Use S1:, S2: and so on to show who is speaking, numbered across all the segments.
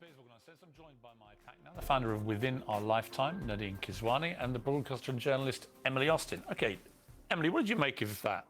S1: Piers Morgan, I'm joined by my pack now, the founder of Within Our Lifetime, Nadine Kiswani, and the broadcaster and journalist Emily Austin. Okay, Emily, what did you make of that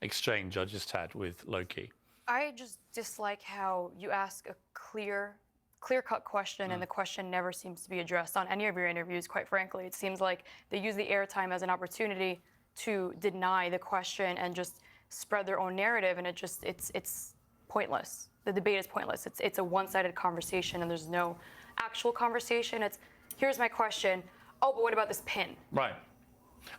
S1: exchange I just had with Loki?
S2: I just dislike how you ask a clear-cut question and the question never seems to be addressed on any of your interviews, quite frankly. It seems like they use the airtime as an opportunity to deny the question and just spread their own narrative, and it's pointless. The debate is pointless. It's a one-sided conversation and there's no actual conversation. It's, here's my question. Oh, but what about this pin?
S1: Right.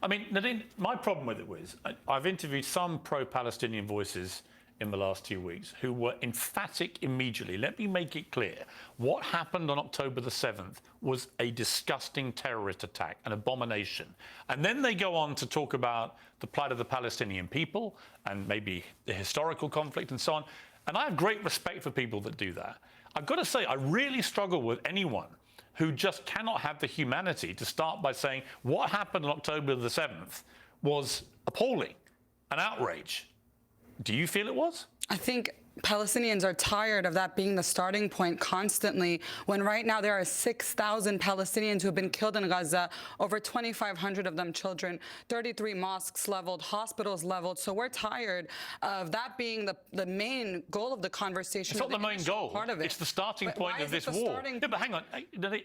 S1: I mean, Nadine, my problem with it was I've interviewed some pro-Palestinian voices in the last 2 weeks who were emphatic immediately. Let me make it clear. What happened on October the 7th was a disgusting terrorist attack, an abomination. And then they go on to talk about the plight of the Palestinian people and maybe the historical conflict and so on. And I have great respect for people that do that. I've got to say, I really struggle with anyone who just cannot have the humanity to start by saying what happened on October the 7th was appalling, an outrage. Do you feel it was?
S3: I think Palestinians are tired of that being the starting point constantly, when right now there are 6,000 Palestinians who have been killed in Gaza, over 2,500 of them children, 33 mosques leveled, hospitals leveled. So we're tired of that being the main goal of the conversation.
S1: It's not the main goal.
S3: Part of it.
S1: It's the starting point of this war. Yeah, but hang on.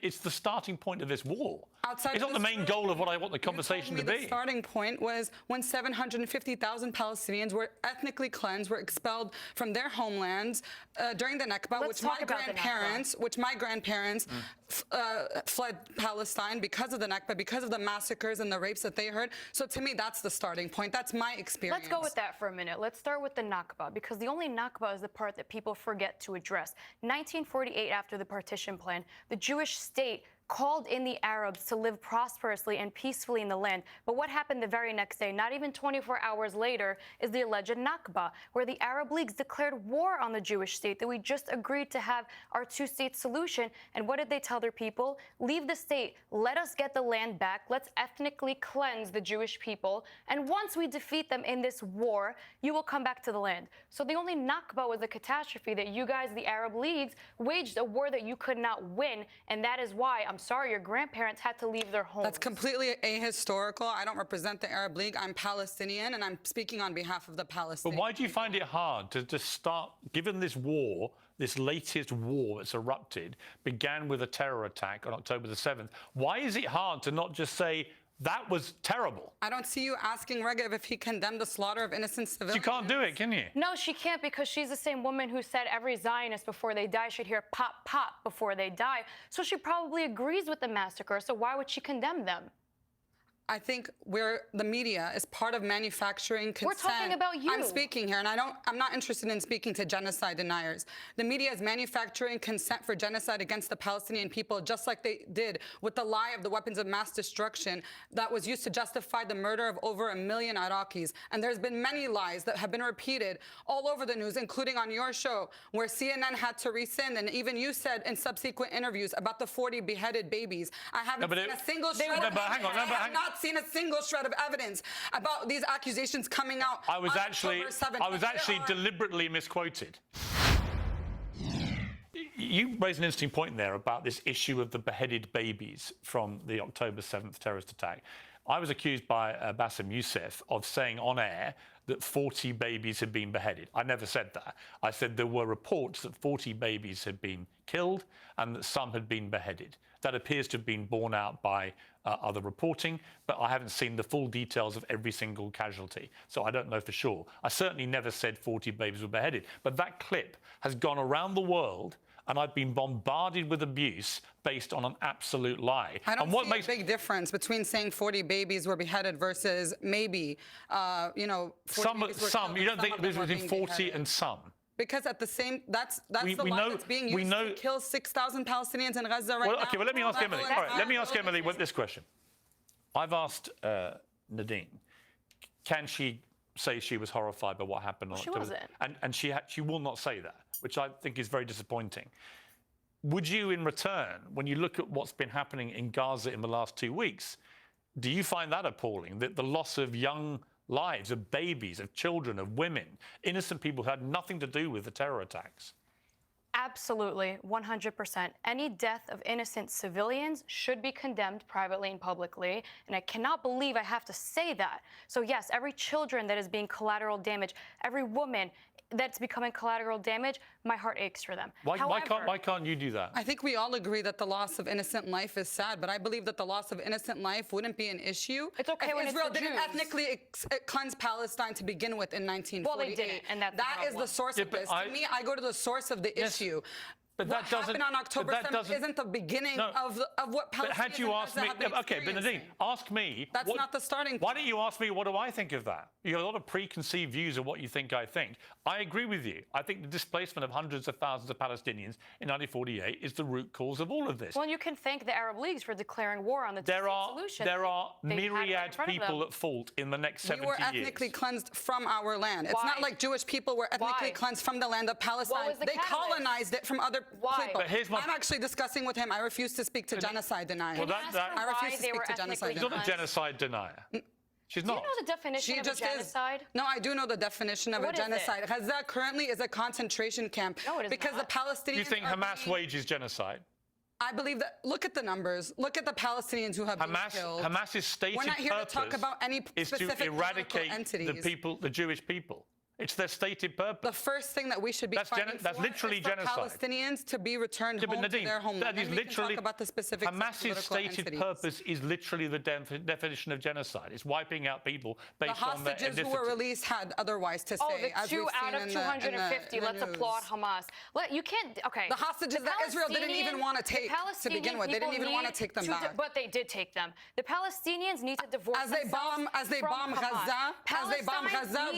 S1: It's the starting point of this war. It's not the main goal of what I want the conversation to be.
S3: The starting point was when 750,000 Palestinians were ethnically cleansed, were expelled from their homelands during the Nakba, which my grandparents fled Palestine because of the Nakba, because of the massacres and the rapes that they heard. So to me, that's the starting point. That's my experience.
S2: Let's go with that for a minute. Let's start with the Nakba, because the only Nakba is the part that people forget to address. 1948, after the partition plan, the Jewish state called in the Arabs to live prosperously and peacefully in the land. But what happened the very next day, not even 24 hours later, is the alleged Nakba, where the Arab leagues declared war on the Jewish state, that we just agreed to have our two-state solution. And what did they tell their people? Leave the state, let us get the land back, let's ethnically cleanse the Jewish people, and once we defeat them in this war, you will come back to the land. So the only Nakba was a catastrophe that you guys, the Arab leagues, waged a war that you could not win, and that is why, I'm sorry, your grandparents had to leave their homes.
S3: That's completely ahistorical. I don't represent the Arab League. I'm Palestinian, and I'm speaking on behalf of the Palestinians.
S1: But why do you find it hard to just start, given this war, this latest war that's erupted, began with a terror attack on October the 7th, why is it hard to not just say, that was terrible?
S3: I don't see you asking Regev if he condemned the slaughter of innocent civilians.
S1: You can't do it, can you?
S2: No, she can't, because she's the same woman who said every Zionist before they die should hear pop, pop before they die. So she probably agrees with the massacre, so why would she condemn them?
S3: I think the media is part of manufacturing consent.
S2: We're talking about you.
S3: I'm speaking here, and I'm not interested in speaking to genocide deniers. The media is manufacturing consent for genocide against the Palestinian people, just like they did with the lie of the weapons of mass destruction that was used to justify the murder of over 1 million Iraqis. And there's been many lies that have been repeated all over the news, including on your show, where CNN had to rescind, and even you said in subsequent interviews about the 40 beheaded babies. I haven't seen a single shred of evidence. Seen a single shred of evidence about these accusations coming out.
S1: I was actually deliberately misquoted. You raised an interesting point there about this issue of the beheaded babies from the October 7th terrorist attack. I was accused by Bassem Youssef of saying on air that 40 babies had been beheaded. I never said that. I said there were reports that 40 babies had been killed and that some had been beheaded. That appears to have been borne out by other reporting, but I haven't seen the full details of every single casualty, so I don't know for sure. I certainly never said 40 babies were beheaded, but that clip has gone around the world, and I've been bombarded with abuse based on an absolute lie.
S3: I don't see a big difference between saying 40 babies were beheaded versus maybe, 40 babies were killed.
S1: You don't think there's between 40 and some?
S3: Because at the same, that's the lie that's being used to kill 6,000 Palestinians in Gaza right now.
S1: Okay, well, let me ask Emily. All right, let me ask Emily this question. I've asked Nadine, can she say she was horrified by what happened on October?
S2: She wasn't.
S1: And she will not say that, which I think is very disappointing. Would you, in return, when you look at what's been happening in Gaza in the last 2 weeks, do you find that appalling, that the loss of young lives, of babies, of children, of women, innocent people who had nothing to do with the terror attacks?
S2: Absolutely, 100%. Any death of innocent civilians should be condemned privately and publicly, and I cannot believe I have to say that. So yes, every children that is being collateral damage, every woman that's becoming collateral damage, my heart aches for them.
S1: Why can't you do that?
S3: I think we all agree that the loss of innocent life is sad, but I believe that the loss of innocent life wouldn't be an issue.
S2: It's okay
S3: if
S2: when
S3: Israel
S2: it's the
S3: didn't
S2: Jews.
S3: ethnically cleanse Palestine to begin with in 1948.
S2: Well, they didn't, and that's the
S3: that is
S2: problem.
S3: the source of this. To me, I go to the source of the issue.
S1: But
S3: what
S1: that doesn't.
S3: happened on October 7th isn't the beginning of what Palestinians
S1: But had you asked me, okay, but Nadine, ask me.
S3: That's not the starting point.
S1: Why don't you ask me what do I think of that? You have a lot of preconceived views of what you think I think. I agree with you. I think the displacement of hundreds of thousands of Palestinians in 1948 is the root cause of all of this.
S2: Well, you can thank the Arab Leagues for declaring war on the two-state solution.
S1: There are
S2: They had it
S1: myriad
S2: in front of
S1: people
S2: them.
S1: at fault in the next 70 years.
S3: We were ethnically cleansed from our land. It's not like Jewish people were ethnically cleansed from the land of Palestine.
S2: was the
S3: They
S2: catalyst?
S3: colonized it from other people.
S1: But here's my-
S3: I'm actually discussing with him. I refuse to speak to genocide deniers.
S1: Well,
S3: I refuse to speak to genocide
S1: She's not a
S3: deniers.
S1: genocide denier. She's not.
S2: Do you know the definition of a genocide?
S3: No, I do know the definition of
S2: What
S3: a
S2: is it?
S3: genocide. Gaza currently is a concentration camp
S2: No, it is
S3: because
S2: not.
S3: the Palestinians.
S1: You think
S3: are
S1: Hamas
S3: being-
S1: wages genocide?
S3: I believe that. Look at the numbers. Look at the Palestinians who have been killed.
S1: Hamas's stated
S3: We're not here to talk
S1: purpose
S3: about any
S1: is to
S3: specific political
S1: eradicate
S3: entities.
S1: the people, the Jewish people. It's their stated purpose.
S3: The first thing that we should be fighting
S1: that's
S3: for
S1: literally
S3: is for
S1: genocide.
S3: Palestinians to be returned home to their homeland.
S1: That is
S3: Then we can
S1: literally
S3: talk about the specifics of
S1: Hamas's
S3: political
S1: stated
S3: entities.
S1: purpose is literally the definition of genocide. It's wiping out people
S3: The
S1: based on their
S3: hostages who were
S1: ethnicity.
S3: released had otherwise to say.
S2: Oh, the
S3: as
S2: 2
S3: we've
S2: out
S3: seen
S2: of
S3: in
S2: 250.
S3: in the
S2: Let's
S3: news.
S2: applaud Hamas. You can't. Okay.
S3: The hostages that Israel didn't even want to take to begin with. They didn't even want to take them back.
S2: But they did take them. The Palestinians need to divorce
S3: As they bomb Gaza,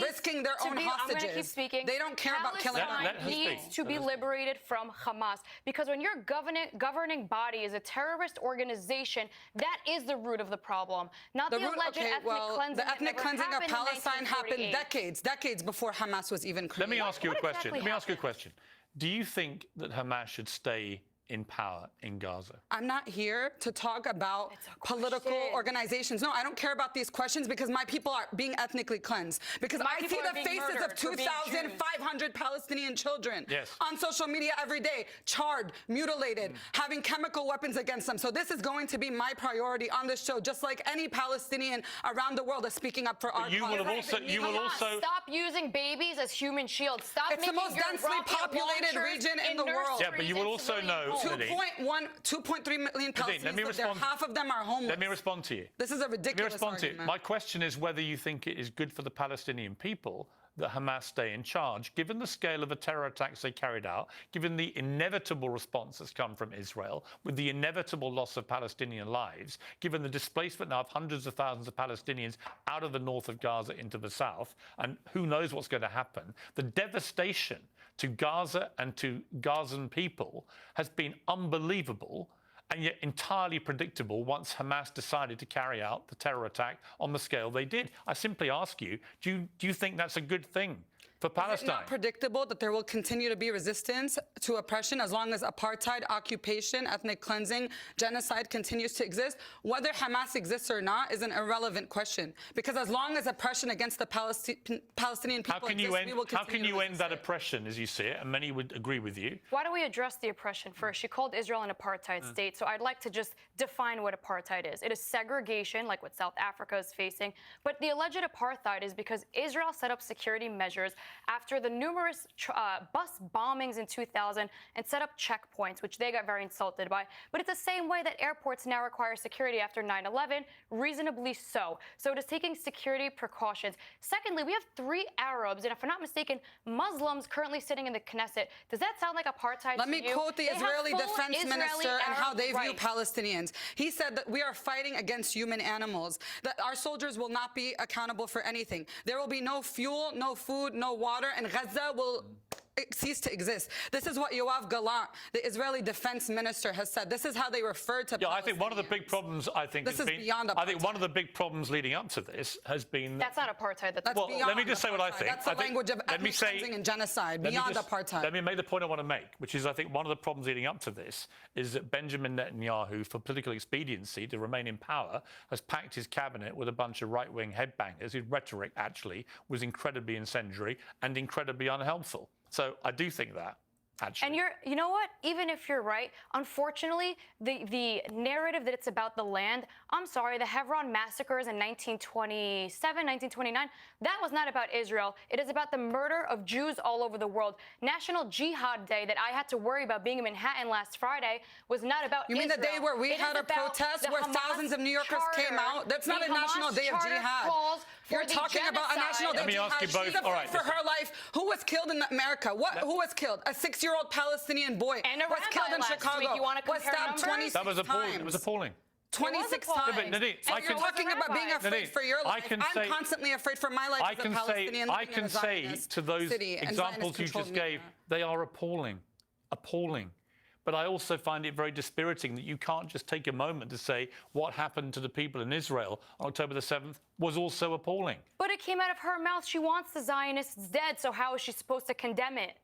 S3: risking their own hostages.
S2: I'm going to keep speaking.
S3: They don't care about killing
S2: Palestine
S1: Let her
S2: needs
S1: speak.
S2: to be liberated from Hamas, because when your governing body is a terrorist organization, that is the root of the problem, not the alleged ethnic cleansing.
S3: The ethnic cleansing of Palestine happened
S2: 1948.
S3: decades before Hamas was even created.
S1: Let me ask you a
S2: What
S1: question.
S2: exactly
S1: Let me ask you a
S2: happened?
S1: question. Do you think that Hamas should stay in power in Gaza?
S3: I'm not here to talk about
S2: It's a
S3: political
S2: question.
S3: organizations. No, I don't care about these questions because my people are being ethnically cleansed. Because
S2: My
S3: I see
S2: people are
S3: the
S2: being
S3: faces of
S2: murdered for being
S3: 2,500 Palestinian children
S1: Yes.
S3: on social media every day, charred, mutilated, having chemical weapons against them. So this is going to be my priority on this show, just like any Palestinian around the world is speaking up for our
S1: you will
S3: cause.
S1: have also
S2: Stop using babies as human shields. Stop
S3: It's the
S2: making
S3: most
S2: your
S3: densely
S2: rocket
S3: populated
S2: launchers
S3: region in the world.
S1: Yeah, but you will also know,
S3: 2.3 million Palestinians
S1: let me
S3: live there.
S1: respond.
S3: Half of them are homeless.
S1: Let me respond to you.
S3: This is a
S1: Let me
S3: ridiculous
S1: respond to you.
S3: argument.
S1: My question is whether you think it is good for the Palestinian people that Hamas stay in charge, given the scale of the terror attacks they carried out, given the inevitable response that's come from Israel, with the inevitable loss of Palestinian lives, given the displacement now of hundreds of thousands of Palestinians out of the north of Gaza into the south, and who knows what's going to happen. The devastation to Gaza and to Gazan people has been unbelievable, and yet entirely predictable once Hamas decided to carry out the terror attack on the scale they did. I simply ask you, do you think that's a good thing for
S3: Is it
S1: Palestine?
S3: not predictable that there will continue to be resistance to oppression as long as apartheid, occupation, ethnic cleansing, genocide continues to exist? Whether Hamas exists or not is an irrelevant question, because as long as oppression against the Palestinian people
S1: How can you
S3: exists,
S1: end,
S3: we will
S1: how
S3: continue
S1: can you
S3: to
S1: end
S3: resist
S1: that
S3: it.
S1: oppression as you see it? And many would agree with you.
S2: Why don't we address the oppression first? She called Israel an apartheid state, so I'd like to just define what apartheid is. It is segregation, like what South Africa is facing, but the alleged apartheid is because Israel set up security measures after the numerous bus bombings in 2000 and set up checkpoints, which they got very insulted by. But it's the same way that airports now require security after 9/11, reasonably so. So it is taking security precautions. Secondly, we have 3 Arabs, and if I'm not mistaken, Muslims currently sitting in the Knesset. Does that sound like apartheid
S3: Let
S2: to
S3: me
S2: you?
S3: quote the
S2: They have
S3: Israeli
S2: full
S3: defense
S2: Israeli
S3: minister and how
S2: Arab
S3: they view
S2: rights.
S3: Palestinians. He said that we are fighting against human animals, that our soldiers will not be accountable for anything. There will be no fuel, no food, no water, and Gaza will cease to exist. This is what Yoav Gallant, the Israeli defense minister, has said. This is how they refer to
S1: Yeah, I think one of the big
S3: Palestinians.
S1: problems,
S3: This
S1: has
S3: is
S1: been,
S3: beyond
S1: I think one of
S3: apartheid.
S1: the big problems leading up to this has been...
S2: That's not apartheid. That's
S3: That's
S1: Well,
S3: beyond
S1: let me just say what I
S3: apartheid.
S1: think.
S3: That's the
S1: I think-
S3: language of
S1: let me
S3: ethnic
S1: say-
S3: cleansing and genocide,
S1: Let me
S3: beyond
S1: just-
S3: apartheid.
S1: Let me make the point I want to make, which is I think one of the problems leading up to this is that Benjamin Netanyahu, for political expediency to remain in power, has packed his cabinet with a bunch of right-wing headbangers whose rhetoric actually was incredibly incendiary and incredibly unhelpful. So I do think that. actually.
S2: And you know what? Even if you're right, unfortunately, the narrative that it's about the land, I'm sorry, the Hebron massacres in 1927, 1929, that was not about Israel. It is about the murder of Jews all over the world. National Jihad Day that I had to worry about being in Manhattan last Friday was not about Israel.
S3: You mean the day where we had a protest where thousands of New Yorkers came out? That's not a National Day of Jihad. You're talking about a National Day of Jihad.
S1: Let me ask you both. All right,
S3: for her life. Who was killed in America? Who was killed? A 6-year-old Palestinian boy
S2: and a
S3: was killed in Chicago.
S2: Was
S3: stabbed 26
S1: That was appalling.
S3: times.
S1: It was appalling.
S3: 26
S2: appalling.
S3: times.
S1: Yeah, but Nadine,
S3: and you're talking about being afraid for your life. I'm constantly afraid for my life as a Palestinian.
S1: I can say to those examples you just gave, they are appalling. Appalling. But I also find it very dispiriting that you can't just take a moment to say what happened to the people in Israel on October the 7th was also appalling.
S2: But it came out of her mouth. She wants the Zionists dead, so how is she supposed to condemn it?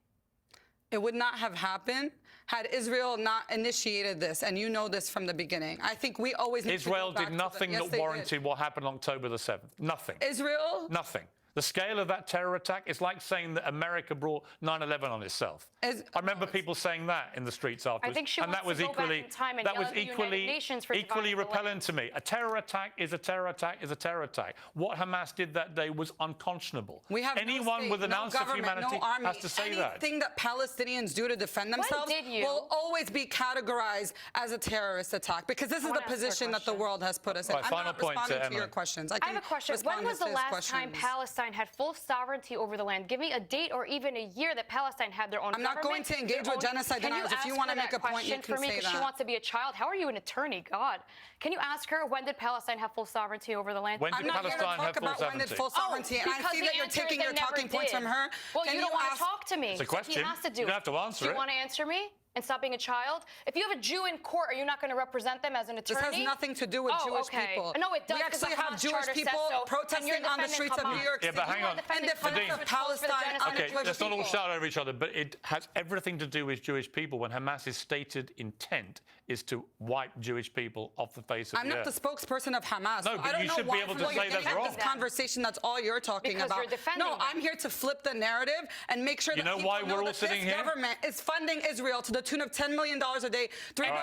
S3: It would not have happened had Israel not initiated this, and you know this from the beginning. I think we always need
S1: Israel
S3: to go back
S1: did nothing
S3: to
S1: that warranted what happened on October the 7th. Nothing.
S3: Israel?
S1: Nothing. The scale of that terror attack is like saying that America brought 9/11 on itself. I remember people saying that in the streets afterwards.
S2: I think she
S1: and
S2: wants
S1: that was
S2: to go
S1: equally,
S2: back in time and
S1: that
S2: yell
S1: was
S2: at the
S1: equally,
S2: United Nations for
S1: equally
S2: dividing the
S1: repellent
S2: land.
S1: to me. A terror attack is a terror attack is a terror attack. What Hamas did that day was unconscionable.
S3: We have
S1: anyone
S3: no state,
S1: with an
S3: no
S1: ounce of
S3: government,
S1: humanity
S3: no army.
S1: has to say that.
S3: Anything that Palestinians do to defend themselves will always be categorized as a terrorist attack, because this is the position that the world has put us in.
S1: Right,
S3: I'm
S1: final
S3: not
S1: point
S3: responding
S1: to
S3: to your questions.
S2: I have a question. When was the last time Palestine had full sovereignty over the land? Give me a date or even a year that Palestine had their own government.
S3: I'm not going to engage with genocide deniers. If you want to make a point, you can say that.
S2: She wants to be a child. How are you an attorney? God. Can you ask her, when did Palestine have full sovereignty over the land?
S1: When did Palestine have full sovereignty?
S3: When did full sovereignty? And I see that you're taking your talking points from her.
S2: Well, you don't want to talk to me.
S1: It's a question.
S2: He has to do
S1: you don't have to answer
S2: it. Do you want to answer me? And stop being a child? If you have a Jew in court, are you not going to represent them as an attorney?
S3: This has nothing to do with Jewish people.
S2: No, it does.
S3: We actually have Jewish people protesting on the streets of New York City.
S1: Yeah, but hang on.
S3: In defense of Palestine.
S1: Okay, let's not all shout over each other, but it has everything to do with Jewish people when Hamas's stated intent is to wipe Jewish people off the face of the earth.
S3: I'm not the spokesperson of Hamas.
S1: No, but you should be able to say that's wrong.
S3: This conversation, that's all you're talking about.
S2: You're defending
S3: no, I'm here to flip the narrative and make sure that people know that this government is funding Israel to the tune of $10 million a day, $3 billion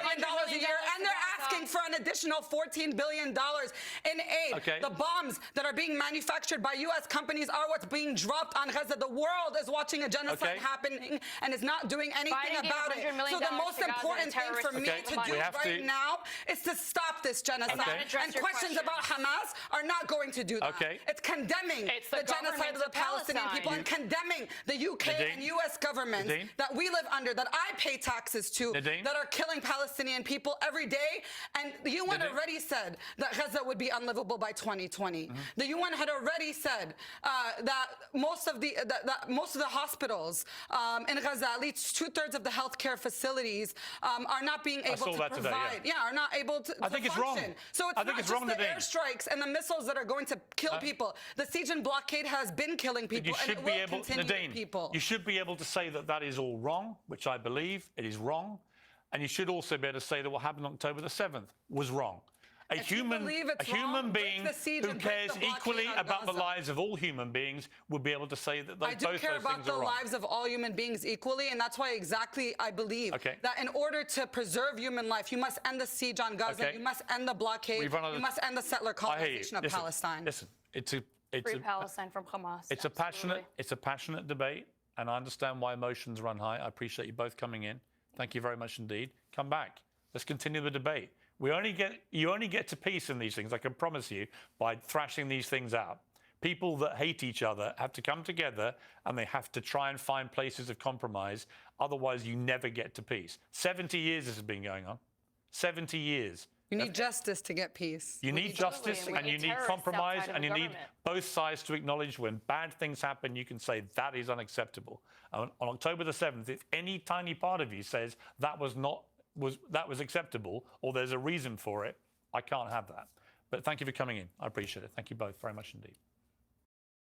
S3: a year, and they're asking for an additional $14 billion in aid.
S1: Okay.
S3: The bombs that are being manufactured by U.S. companies are what's being dropped on Gaza. The world is watching a genocide happening and is not doing anything about it. So the most important thing for me to do right now is to stop this genocide. And questions about Hamas are not going to do that. It's condemning the genocide of the Palestinian people and condemning the UK and U.S. governments that we live under, that I pay taxes to, that are killing Palestinian people every day. And the UN already said that Gaza would be unlivable by 2020. The UN had already said that most of the hospitals in Gaza, at least 2/3 of the healthcare facilities, are not being able to provide. Are not able to.
S1: I think it's wrong.
S3: So it's not just the airstrikes and the missiles that are going to kill people. The siege and blockade has been killing people, and it will continue to kill people.
S1: You should be able to say that that is all wrong, which I believe it is wrong. And you should also be able to say that what happened on October the 7th was wrong. A human being who cares equally about the lives of all human beings would be able to say that both those things are wrong.
S3: I do care about the lives of all human beings equally, and that's why I believe that in order to preserve human life, you must end the siege on Gaza, you must end the blockade, you must end the settler colonization of Palestine.
S1: Listen,
S2: free Palestine from Hamas.
S1: It's a passionate debate, and I understand why emotions run high. I appreciate you both coming in. Thank you very much indeed. Come back. Let's continue the debate. You only get to peace in these things, I can promise you, by thrashing these things out. People that hate each other have to come together and they have to try and find places of compromise. Otherwise, you never get to peace. 70 years this has been going on. 70 years.
S3: You need justice to get peace.
S1: You need justice and you need compromise and you need both sides to acknowledge when bad things happen, you can say that is unacceptable. On October the 7th, if any tiny part of you says that was acceptable or there's a reason for it, I can't have that. But thank you for coming in. I appreciate it. Thank you both very much indeed.